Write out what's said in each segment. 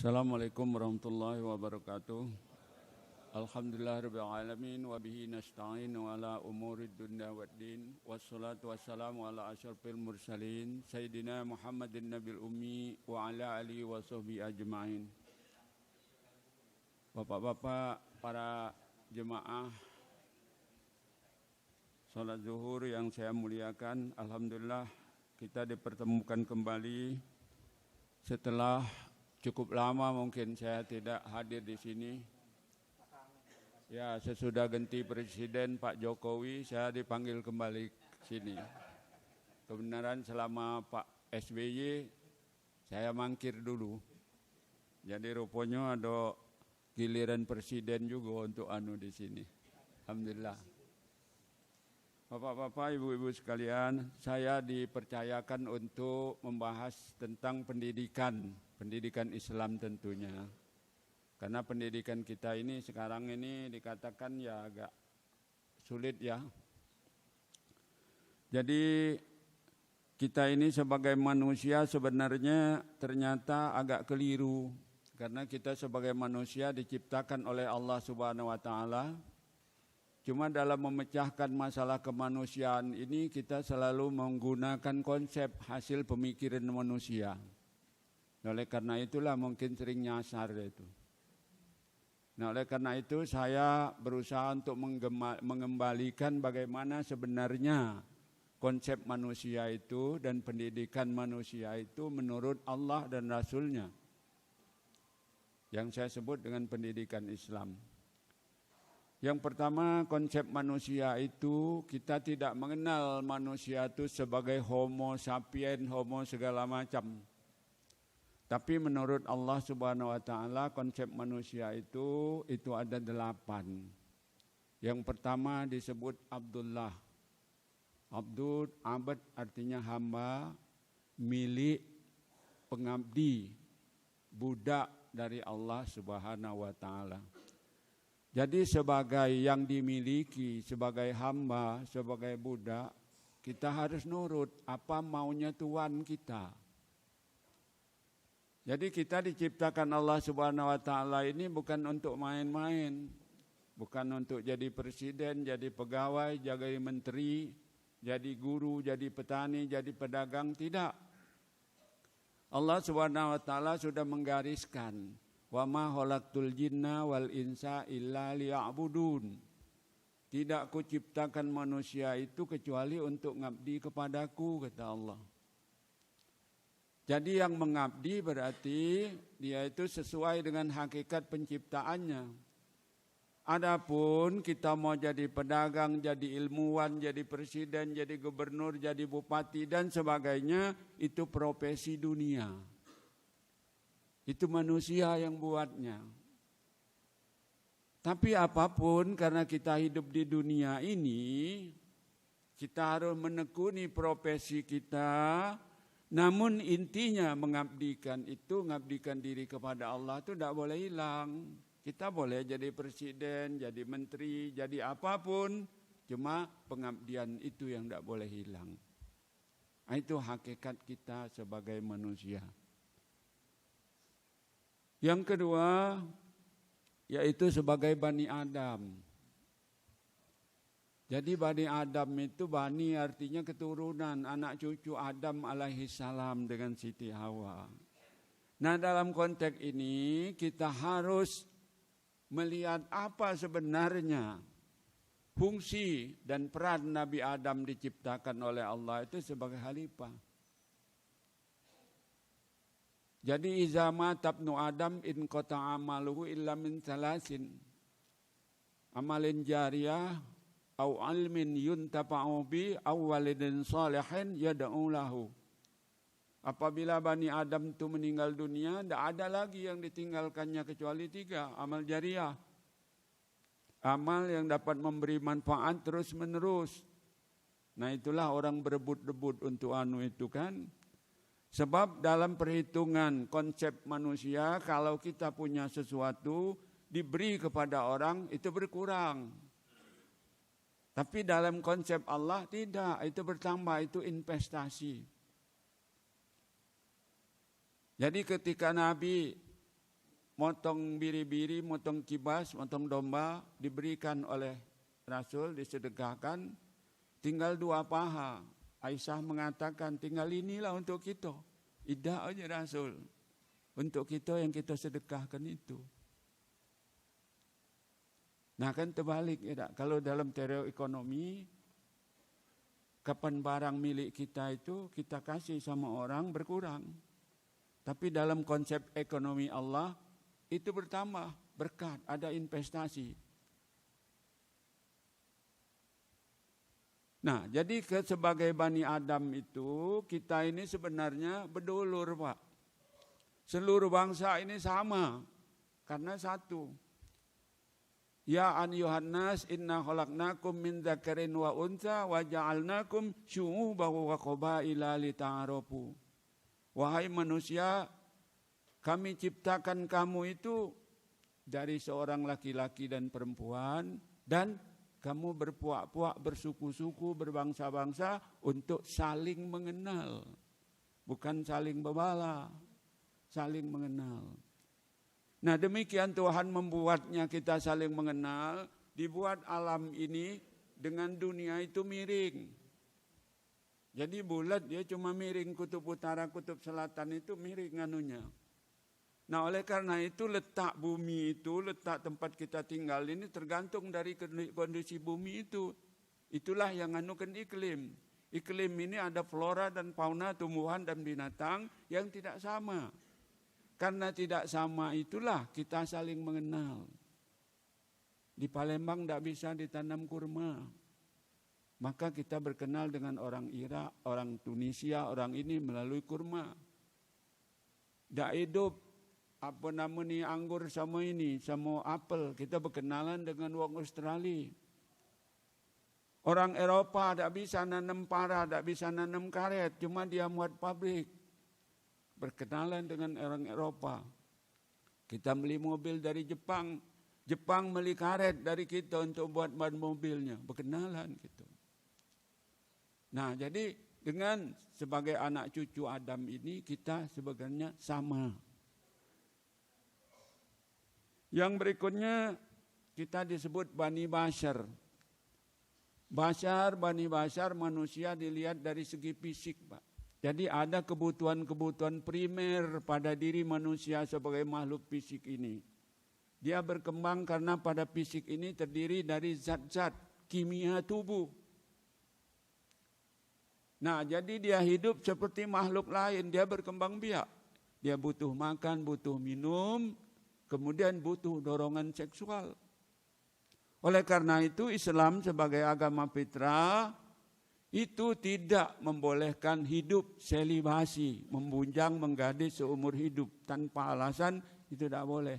Assalamualaikum warahmatullahi wabarakatuh. Alhamdulillahirabbil alamin wa bihi nasta'in wa ala umurid dunya waddin wassalatu wassalamu ala asyrafil mursalin sayyidina Muhammadin nabil ummi wa ala alihi wa sahbihi ajmain. Bapak-bapak, para jemaah salat zuhur yang saya muliakan, alhamdulillah kita dipertemukan kembali setelah cukup lama mungkin saya tidak hadir di sini. Ya, sesudah ganti Presiden Pak Jokowi, saya dipanggil kembali ke sini. Kebenaran selama Pak SBY, saya mangkir dulu. Jadi rupanya ada giliran Presiden juga untuk di sini. Alhamdulillah. Bapak-bapak, ibu-ibu sekalian, saya dipercayakan untuk membahas tentang pendidikan Islam tentunya. Karena pendidikan kita ini sekarang ini dikatakan ya agak sulit ya. Jadi kita ini sebagai manusia sebenarnya ternyata agak keliru. Karena kita sebagai manusia diciptakan oleh Allah Subhanahu wa Ta'ala. Cuma dalam memecahkan masalah kemanusiaan ini kita selalu menggunakan konsep hasil pemikiran manusia. Oleh karena itulah mungkin sering nyasar itu. Nah, oleh karena itu saya berusaha untuk mengembalikan bagaimana sebenarnya konsep manusia itu dan pendidikan manusia itu menurut Allah dan Rasul-Nya. Yang saya sebut dengan pendidikan Islam. Yang pertama, konsep manusia itu kita tidak mengenal manusia itu sebagai homo sapien, homo segala macam. Tapi menurut Allah Subhanahu wa Ta'ala konsep manusia itu ada 8. Yang pertama disebut Abdullah. Abd artinya hamba, milik, pengabdi, budak dari Allah Subhanahu wa Ta'ala. Jadi sebagai yang dimiliki, sebagai hamba, sebagai budak, kita harus nurut apa maunya Tuhan kita. Jadi kita diciptakan Allah Subhanahu wa Ta'ala ini bukan untuk main-main. Bukan untuk jadi presiden, jadi pegawai, jadi menteri, jadi guru, jadi petani, jadi pedagang, tidak. Allah Subhanahu wa Ta'ala sudah menggariskan, wa ma khalaqtul jinna wal insa illa liya'budun. Tidak kuciptakan manusia itu kecuali untuk ngabdi kepadaku, kata Allah. Jadi yang mengabdi berarti dia itu sesuai dengan hakikat penciptaannya. Adapun kita mau jadi pedagang, jadi ilmuwan, jadi presiden, jadi gubernur, jadi bupati dan sebagainya, itu profesi dunia. Itu manusia yang buatnya. Tapi apapun karena kita hidup di dunia ini, kita harus menekuni profesi kita. Namun intinya mengabdikan diri kepada Allah itu tidak boleh hilang. Kita boleh jadi presiden, jadi menteri, jadi apapun. Cuma pengabdian itu yang tidak boleh hilang. Itu hakikat kita sebagai manusia. Yang kedua, yaitu sebagai Bani Adam. Jadi Bani Adam itu, Bani artinya keturunan, anak cucu Adam alaihi salam dengan Siti Hawa. Nah dalam konteks ini kita harus melihat apa sebenarnya fungsi dan peran Nabi Adam diciptakan oleh Allah itu sebagai khalifah. Jadi iza mata ibnu Adam in qata amaluhu illa min salasin. Amalin jariyah au ilmin yuntafa'u bi au walidin salihin yad'u lahu. Apabila Bani Adam itu meninggal dunia, tidak ada lagi yang ditinggalkannya kecuali 3, amal jariah. Amal yang dapat memberi manfaat terus menerus. Nah itulah orang berebut-rebut untuk itu kan. Sebab dalam perhitungan konsep manusia, kalau kita punya sesuatu diberi kepada orang itu berkurang. Tapi dalam konsep Allah tidak, itu bertambah, itu investasi. Jadi ketika Nabi motong biri-biri, motong kibas, motong domba diberikan oleh Rasul, disedekahkan, tinggal 2 paha. Aisyah mengatakan tinggal inilah untuk kita. Idah aja Rasul. Untuk kita yang kita sedekahkan itu. Nah kan terbalik ya tak? Kalau dalam teori ekonomi, kapan barang milik kita itu kita kasih sama orang berkurang. Tapi dalam konsep ekonomi Allah itu bertambah, berkat, ada investasi. Nah, jadi sebagai Bani Adam itu, kita ini sebenarnya berdulur, Pak. Seluruh bangsa ini sama, karena satu. Ya ayyuhan nas inna khalaqnakum min dzakarin wa untha wa ja'alnakum syu'uban wa qabaila lita'arafu. Wahai manusia, kami ciptakan kamu itu dari seorang laki-laki dan perempuan, dan kamu berpuak-puak, bersuku-suku, berbangsa-bangsa untuk saling mengenal. Bukan saling berbala, saling mengenal. Nah demikian Tuhan membuatnya kita saling mengenal, dibuat alam ini dengan dunia itu miring. Jadi bulat dia cuma miring, kutub utara, kutub selatan itu miring anunya. Nah oleh karena itu letak bumi itu, letak tempat kita tinggal ini tergantung dari kondisi bumi itu. Itulah yang anukan iklim. Iklim ini ada flora dan fauna, tumbuhan dan binatang yang tidak sama. Karena tidak sama itulah kita saling mengenal. Di Palembang tidak bisa ditanam kurma. Maka kita berkenal dengan orang Irak, orang Tunisia, orang ini melalui kurma. Tidak hidup apa namanya anggur sama ini, sama apel. Kita berkenalan dengan orang Australia. Orang Eropa tidak bisa nanam para, tidak bisa nanam karet, cuma dia muat pabrik. Berkenalan dengan orang Eropa. Kita beli mobil dari Jepang, Jepang beli karet dari kita untuk buat ban mobilnya. Berkenalan gitu. Nah jadi dengan sebagai anak cucu Adam ini kita sebenarnya sama. Yang berikutnya kita disebut Bani Bashar. Bani Bashar manusia dilihat dari segi fisik, Pak. Jadi ada kebutuhan-kebutuhan primer pada diri manusia sebagai makhluk fisik ini. Dia berkembang karena pada fisik ini terdiri dari zat-zat kimia tubuh. Nah, jadi dia hidup seperti makhluk lain, dia berkembang biak. Dia butuh makan, butuh minum, kemudian butuh dorongan seksual. Oleh karena itu Islam sebagai agama fitrah itu tidak membolehkan hidup selibasi, membunjang, menggadis seumur hidup tanpa alasan, itu tidak boleh.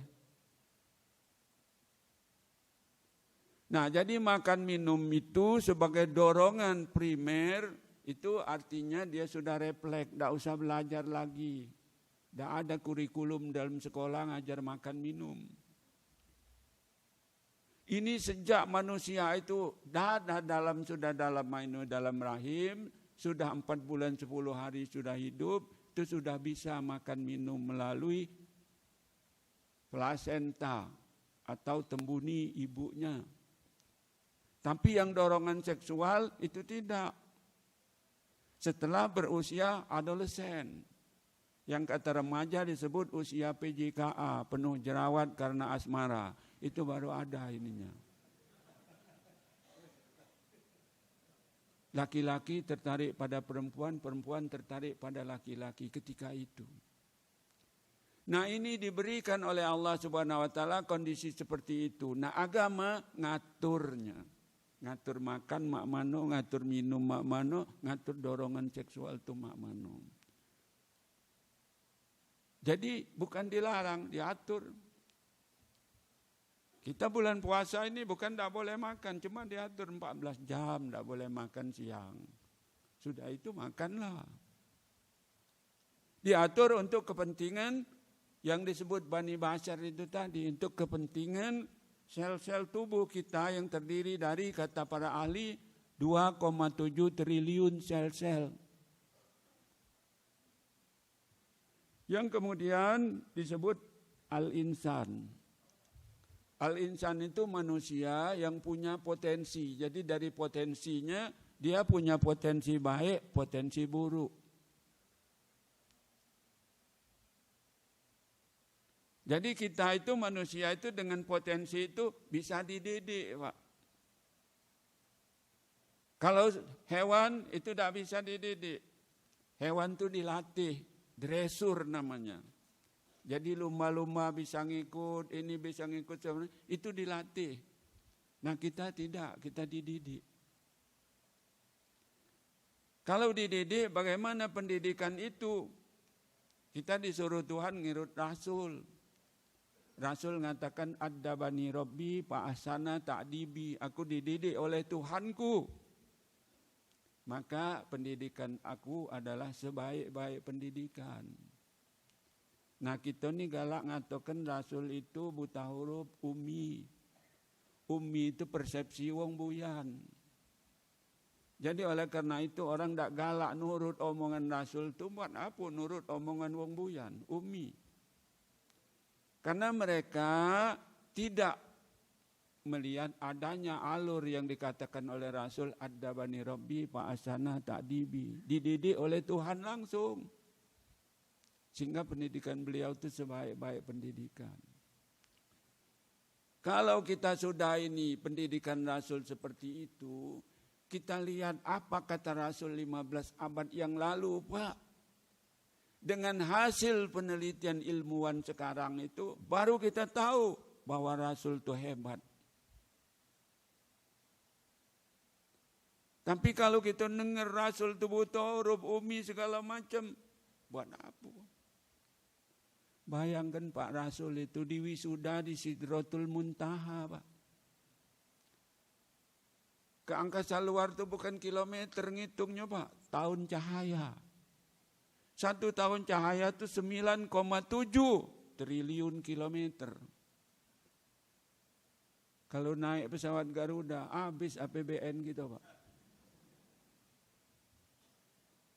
Nah, jadi makan minum itu sebagai dorongan primer, itu artinya dia sudah refleks, tidak usah belajar lagi. Tidak ada kurikulum dalam sekolah ngajar makan minum. Ini sejak manusia itu sudah dalam rahim, sudah 4 bulan 10 hari sudah hidup, itu sudah bisa makan minum melalui plasenta atau tembuni ibunya. Tapi yang dorongan seksual itu tidak. Setelah berusia adolesen, yang kata remaja disebut usia PJKA, penuh jerawat karena asmara. Itu baru ada ininya. Laki-laki tertarik pada perempuan, perempuan tertarik pada laki-laki ketika itu. Nah ini diberikan oleh Allah Subhanahu wa Ta'ala kondisi seperti itu. Nah agama ngaturnya. Ngatur makan mak mano, ngatur minum mak mano, ngatur dorongan seksual itu mak mano. Jadi bukan dilarang, diatur. Kita bulan puasa ini bukan tidak boleh makan, cuma diatur 14 jam, tidak boleh makan siang. Sudah itu makanlah. Diatur untuk kepentingan yang disebut Bani Bashar itu tadi, untuk kepentingan sel-sel tubuh kita yang terdiri dari, kata para ahli, 2,7 triliun sel-sel. Yang kemudian disebut al-insan. Al-insan itu manusia yang punya potensi. Jadi dari potensinya dia punya potensi baik, potensi buruk. Jadi kita itu manusia itu dengan potensi itu bisa dididik, Pak. Kalau hewan itu tidak bisa dididik. Hewan itu dilatih, dresur namanya. Jadi lumba-lumba bisa ngikut, ini bisa ngikut, itu dilatih. Nah kita tidak, kita dididik. Kalau dididik, bagaimana pendidikan itu? Kita disuruh Tuhan ngirut Rasul. Rasul mengatakan, Addabani Rabbi fa'ahsana ta'dibi. Aku dididik oleh Tuhanku. Maka pendidikan aku adalah sebaik-baik pendidikan. Nah kita ni galak ngatakan Rasul itu buta huruf ummi. Ummi itu persepsi wong buyan. Jadi oleh karena itu orang tak galak nurut omongan Rasul itu buat apa nurut omongan wong buyan, ummi. Karena mereka tidak melihat adanya alur yang dikatakan oleh Rasul Addabani Rabbi fa'ahsana ta'dibi. Dididik oleh Tuhan langsung. Sehingga pendidikan beliau itu sebaik-baik pendidikan. Kalau kita sudah ini pendidikan Rasul seperti itu, kita lihat apa kata Rasul 15 abad yang lalu, Pak. Dengan hasil penelitian ilmuwan sekarang itu, baru kita tahu bahwa Rasul itu hebat. Tapi kalau kita dengar Rasul itu buta huruf ummi segala macam, buat apa? Bayangkan Pak Rasul itu di wisuda di Sidratul Muntaha, Pak. Ke angkasa luar itu bukan kilometer ngitungnya, Pak, tahun cahaya. 1 tahun cahaya itu 9,7 triliun kilometer. Kalau naik pesawat Garuda, habis APBN gitu, Pak.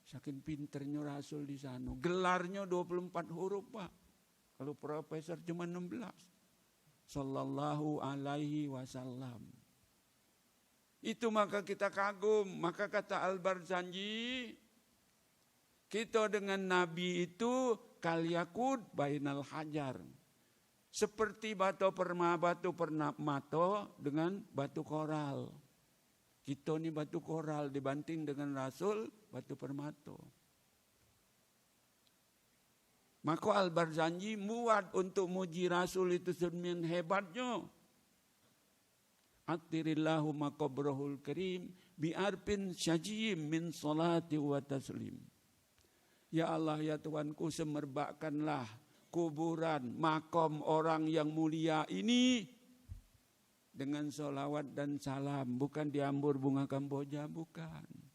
Saking pinternya Rasul di sana. Gelarnya 24 huruf, Pak. Kalau profesor cuma 16. Sallallahu alaihi wasallam. Itu maka kita kagum. Maka kata Al-Barzanji, kita dengan Nabi itu kalyakud bainal hajar. Seperti batu permato dengan batu koral. Kita ini batu koral dibanding dengan Rasul batu permato. Maka Al-Barzanji muat untuk muji Rasul itu sedemikian hebatnya. Atirillahu maqabrahul karim bi'arpin syajim min salati wa taslim. Ya Allah ya Tuhanku, semerbakkanlah kuburan makom orang yang mulia ini dengan solawat dan salam. Bukan diambur bunga kamboja, bukan.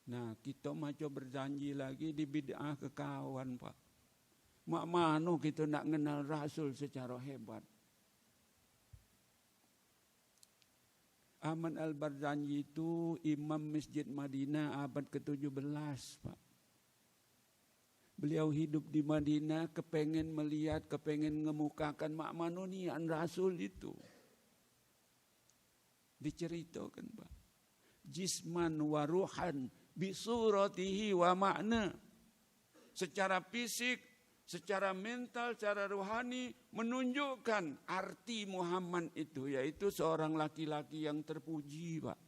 Nah kita maco berjanji lagi di bid'ah kekawan, Pak. Mak mano kita nak kenal Rasul secara hebat. Ahmad Al-Barzanji itu imam Masjid Madinah abad ke-17, Pak. Beliau hidup di Madinah, kepengen melihat, kepengen ngemukakan mak mano nian Rasul itu. Diceritakan, Pak. Jisman wa ruhan bisuratihi wa makna. Secara fisik, secara mental, secara rohani menunjukkan arti Muhammad itu, yaitu seorang laki-laki yang terpuji, Pak.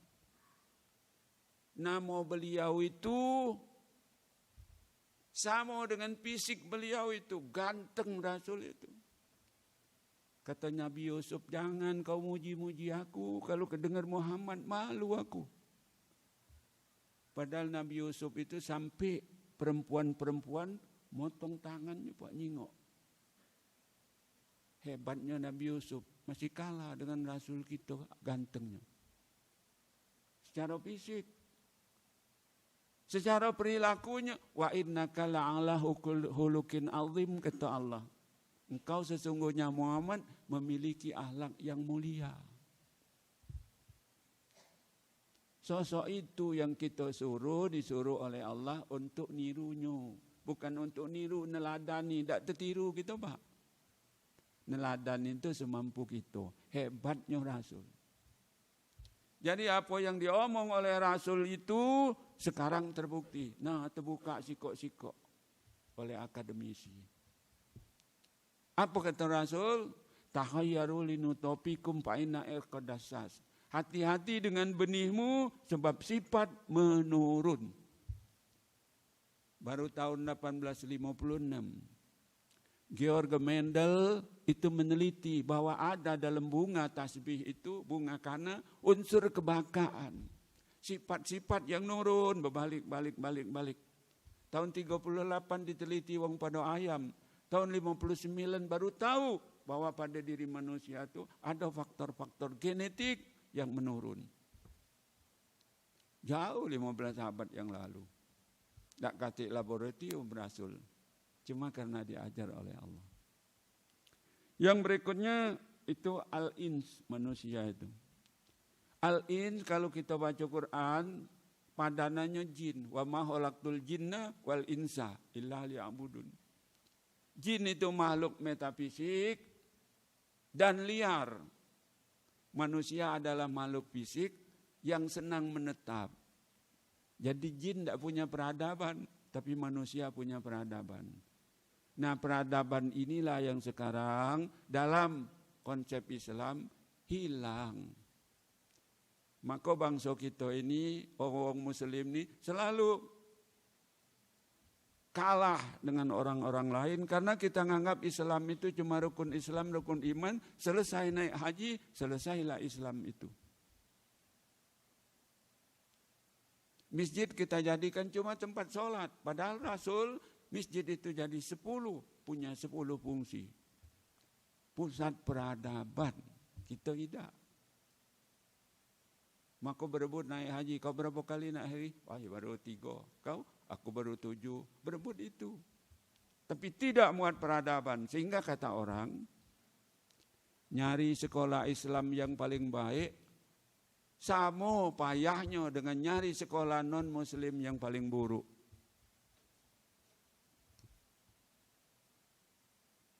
Nama beliau itu sama dengan fisik beliau itu, ganteng Rasul itu. Kata Nabi Yusuf, jangan kau muji-muji aku, kalau kedengar Muhammad malu aku. Padahal Nabi Yusuf itu sampai perempuan-perempuan motong tangannya, Pak, nyingok. Hebatnya Nabi Yusuf, masih kalah dengan Rasul kita gantengnya. Secara fisik. Secara perilakunya, wa innaka la'ala hulukin azim, kata Allah. Engkau sesungguhnya Muhammad memiliki akhlak yang mulia. Sosok itu yang kita disuruh oleh Allah untuk nirunya. bukan untuk niru, neladani, tidak tertiru gitu Pak. Neladani itu semampu kita, hebatnya Rasul. Jadi apa yang diomong oleh Rasul itu sekarang terbukti. Nah, terbuka sikok-sikok oleh akademisi. Apa kata Rasul? Tahayyaru linutopikum fa'inna iqadassas. Hati-hati dengan benihmu sebab sifat menurun. Baru tahun 1856. Georg Mendel itu meneliti bahwa ada dalam bunga tasbih itu, bunga kana, unsur kebakaan. Sifat-sifat yang nurun, berbalik-balik. Tahun 38 diteliti wong pada ayam. Tahun 59 baru tahu bahwa pada diri manusia itu ada faktor-faktor genetik yang menurun. Jauh 15 abad yang lalu. Tak katik laboratorium Rasul. Cuma karena diajar oleh Allah. Yang berikutnya itu al-ins, manusia itu. Al-ins kalau kita baca Quran, padanannya jin. Wa ma khalaqtul jinna wal insa illa liya'budun. Jin itu makhluk metafisik dan liar. Manusia adalah makhluk fisik yang senang menetap. Jadi jin tidak punya peradaban, tapi manusia punya peradaban. Nah, peradaban inilah yang sekarang dalam konsep Islam hilang. Maka bangsa kita ini, orang Muslim ini selalu kalah dengan orang-orang lain karena kita menganggap Islam itu cuma rukun Islam, rukun iman, selesai naik haji, selesailah Islam itu. Masjid kita jadikan cuma tempat sholat, padahal Rasul masjid itu jadi 10, punya 10 fungsi. Pusat peradaban, kita tidak. Maka berebut naik haji, kau berapa kali naik haji? Wah, baru 3. Kau? Aku baru 7. Berebut itu. Tapi tidak muat peradaban. Sehingga kata orang, nyari sekolah Islam yang paling baik, sama payahnya dengan nyari sekolah non-muslim yang paling buruk.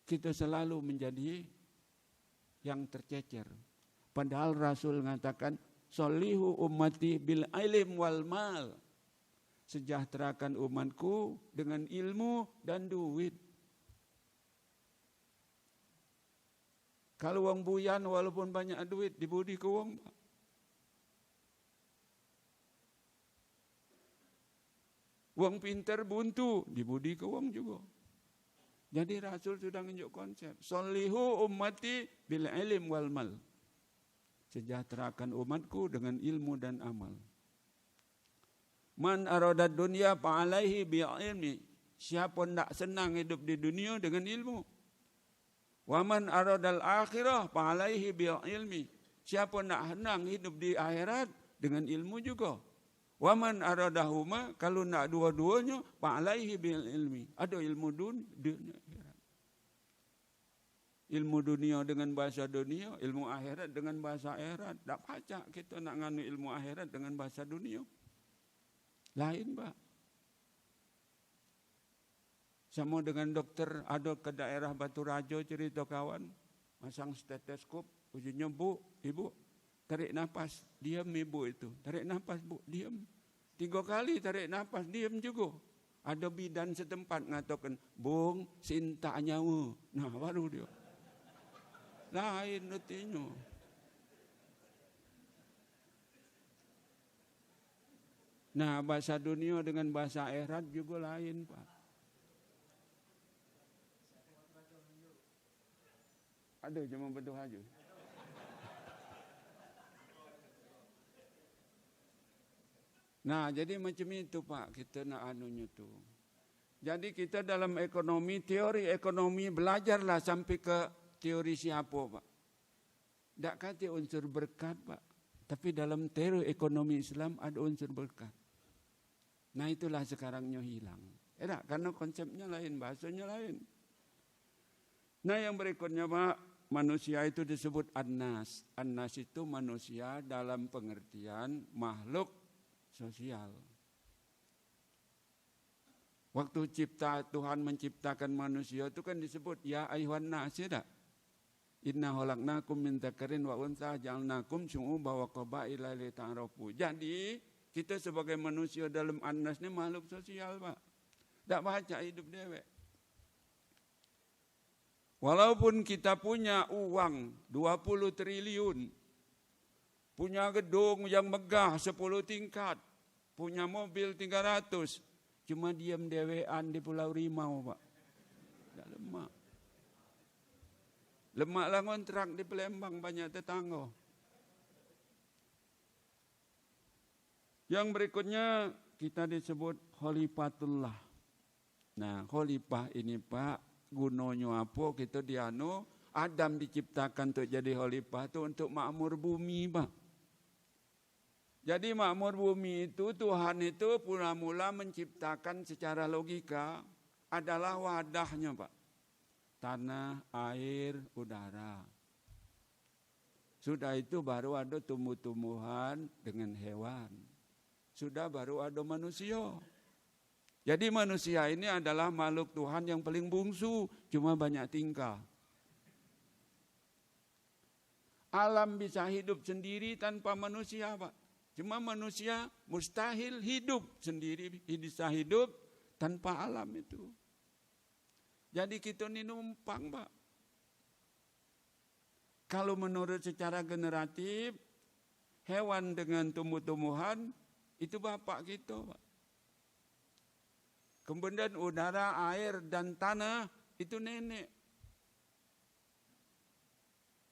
Kita selalu menjadi yang tercecer. Padahal Rasul mengatakan, solihu ummati bil ilm wal mal. Sejahterakan umatku dengan ilmu dan duit. Kalau wong buyan walaupun banyak duit, dibudi ke wong. Wong pinter buntu, dibudi ke wong juga. Jadi Rasul sudah menunjuk konsep. Solihu ummati bil ilm wal mal. Sejahterakan umatku dengan ilmu dan amal. Man aradad dunya fa'alaihi bi'ilmi. Siapa tidak senang hidup di dunia dengan ilmu. Wa man aradal akhirah fa'alaihi bi'ilmi. Siapa tidak senang hidup di akhirat dengan ilmu juga. Wa man aradahuma, kalau nak dua-duanya fa'alaihi bi'ilmi. Ada ilmu dunia akhirat. Ilmu dunia dengan bahasa dunia, ilmu akhirat dengan bahasa akhirat. Tak pacak kita nak nganu ilmu akhirat dengan bahasa dunia. Lain, Pak. Sama dengan dokter, ada ke daerah Batu Rajo cerita kawan, masang stetoskop, ujungnya bu, ibu, tarik nafas, diam ibu itu. Tarik nafas bu, diam. 3 kali tarik nafas, diam juga. Ada bidan setempat ngatakan, bung, sinta nyawa. Nah, baru dia. Lain artinya. Nah, bahasa dunia dengan bahasa akhirat juga lain, Pak. Aduh, cuma betul aja. Nah, jadi macam itu, Pak, kita nak anunya tu. Jadi kita dalam ekonomi, teori ekonomi, belajarlah sampai ke teori siapa, Pak. Tak kata unsur berkat, Pak. Tapi dalam teori ekonomi Islam ada unsur berkat. Nah, itulah sekarangnya hilang. Karena konsepnya lain, bahasanya lain. Nah, yang berikutnya, Pak, manusia itu disebut an-nas. An-nas itu manusia dalam pengertian makhluk sosial. Waktu Tuhan menciptakan manusia itu kan disebut ya ayyuhan nas, ya. Inna khalaqnakum min dzakarin wa untha ja'alnakum syu'uban wa qabaila lita'arafu. Jadi kita sebagai manusia dalam An-Nas ini makhluk sosial, Pak. Tak baca hidup dewek. Walaupun kita punya uang 20 triliun, punya gedung yang megah 10 tingkat, punya mobil 300, cuma diam dewean di Pulau Rimau, Pak. Tak lemak. Lemaklah ngontrak di Palembang, banyak tetangga. Yang berikutnya kita disebut Khalifatullah. Nah, khalifah ini, Pak, gunanya apa? Kita Adam diciptakan untuk jadi khalifah itu untuk makmur bumi, Pak. Jadi makmur bumi itu Tuhan itu mula-mula menciptakan secara logika adalah wadahnya, Pak. Tanah, air, udara. Sudah itu baru ada tumbuh-tumbuhan dengan hewan. Sudah baru ada manusia. Jadi manusia ini adalah makhluk Tuhan yang paling bungsu, cuma banyak tingkah. Alam bisa hidup sendiri tanpa manusia, Pak. Cuma manusia mustahil hidup sendiri, bisa hidup tanpa alam itu. Jadi kita ini numpang, Pak. Kalau menurut secara generatif, hewan dengan tumbuh-tumbuhan itu bapak kita, Pak. Kemudian udara, air, dan tanah itu nenek.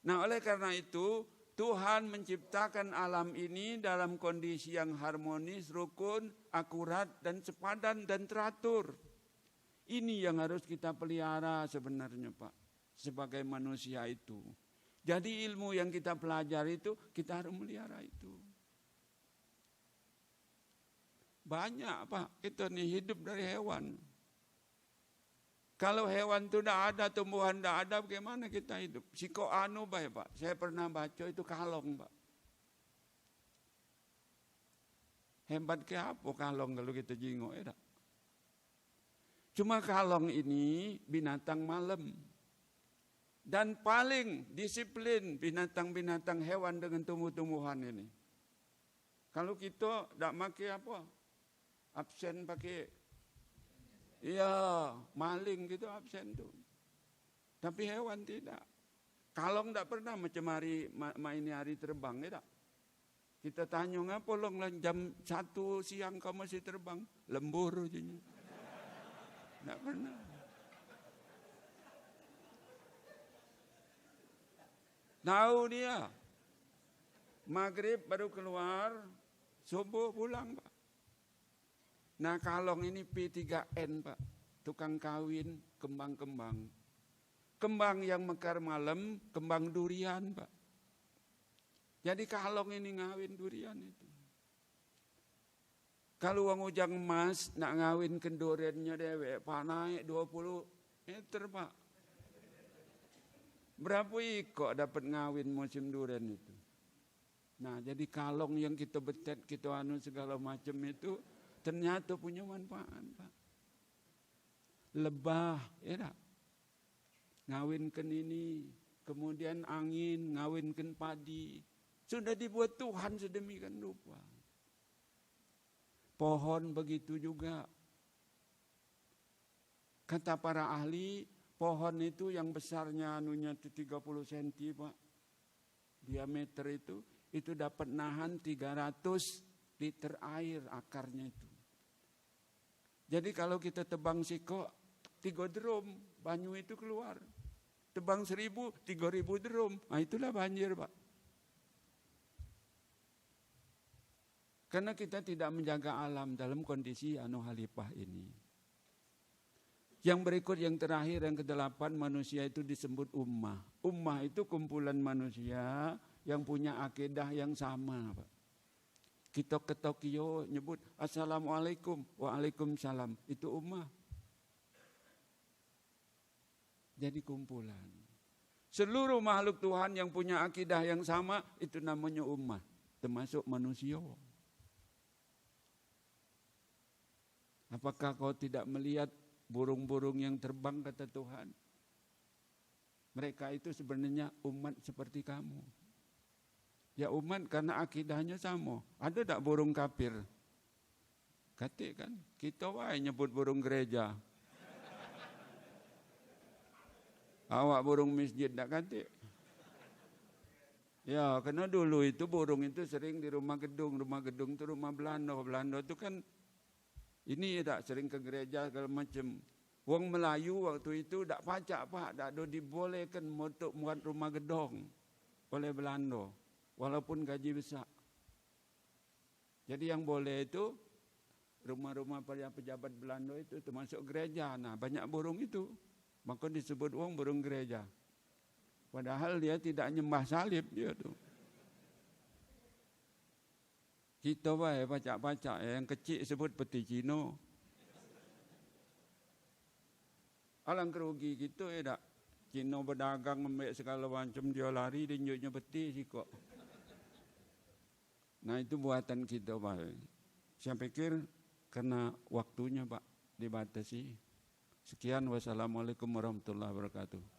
Nah, oleh karena itu, Tuhan menciptakan alam ini dalam kondisi yang harmonis, rukun, akurat, dan sepadan, dan teratur. Ini yang harus kita pelihara sebenarnya, Pak, sebagai manusia itu. Jadi ilmu yang kita pelajari itu, kita harus melihara itu. Banyak, Pak, kita nih hidup dari hewan. Kalau hewan itu tidak ada, tumbuhan tidak ada, bagaimana kita hidup? Siko baik, Pak. Saya pernah baca itu kalong, Pak. Hebat ke apa kalong kalau kita jingok, ya tak? Cuma kalong ini binatang malam. Dan paling disiplin binatang-binatang hewan dengan tumbuh-tumbuhan ini. Kalau kita tidak pakai apa? Absen pakai, iya, maling gitu absen tuh. Tapi hewan tidak. Kalong tidak pernah macam ini hari terbang, ya tak? Kita tanya ngapa long jam 1 siang kamu masih terbang? Lembur aja. Tidak pernah. Tahu dia. Maghrib baru keluar, subuh pulang, Pak. Nah, kalong ini P3N, Pak. Tukang kawin kembang-kembang. Kembang yang mekar malam, kembang durian, Pak. Jadi kalong ini ngawin durian itu. Kalau uang ujang emas nak ngawin kendorennya dewek, Pak, naik 20 meter, Pak. Berapa ikut dapat ngawin musim durian itu? Nah, jadi kalong yang kita betet, kita segala macam itu ternyata punya manfaat, Pak. Lebah, ya tak? Ngawinkan ini, kemudian angin, ngawinkan padi. Sudah dibuat Tuhan sedemikian rupa. Pohon begitu juga. Kata para ahli, pohon itu yang besarnya anunya itu 30 cm, Pak. Diameter itu dapat nahan 300 liter air akarnya itu. Jadi kalau kita tebang siko 3 drum, banyu itu keluar. Tebang 1000, 3000 drum. Nah, itulah banjir, Pak. Karena kita tidak menjaga alam dalam kondisi khalifah ini. Yang berikut, yang terakhir, yang ke-8, manusia itu disebut ummah. Ummah itu kumpulan manusia yang punya akidah yang sama, Pak. Kita ke Tokyo nyebut Assalamualaikum, Waalaikumsalam. Itu ummah. Jadi kumpulan. Seluruh makhluk Tuhan yang punya akidah yang sama, itu namanya ummah. Termasuk manusia. Apakah kau tidak melihat burung-burung yang terbang, kata Tuhan? Mereka itu sebenarnya umat seperti kamu. Ya umat karena akidahnya sama. Ada tak burung kafir? Katik kan, kita wae nyebut burung gereja. Awak burung masjid tak katik? Ya, karena dulu itu burung itu sering di rumah gedung itu rumah Belanda. Belanda itu kan ini tak sering ke gereja segala macam. Wong Melayu waktu itu tak pacak pak, tak ada dibolehkan untuk buat rumah gedung oleh Belanda, walaupun gaji besar. Jadi yang boleh itu rumah-rumah para pejabat Belanda itu termasuk gereja. Nah banyak burung itu, maka disebut wong burung gereja. Padahal dia tidak nyembah salib dia tuh. Kita wae pacak-pacak yang kecil sebut peti Cino. Alangkah rugi kita ya tak. Cino berdagang ambil segala macam dia lari dia nyuknya peti sih kok. Nah itu buatan kita Pak. Saya pikir karena waktunya Pak dibatasi. Sekian, wassalamualaikum warahmatullahi wabarakatuh.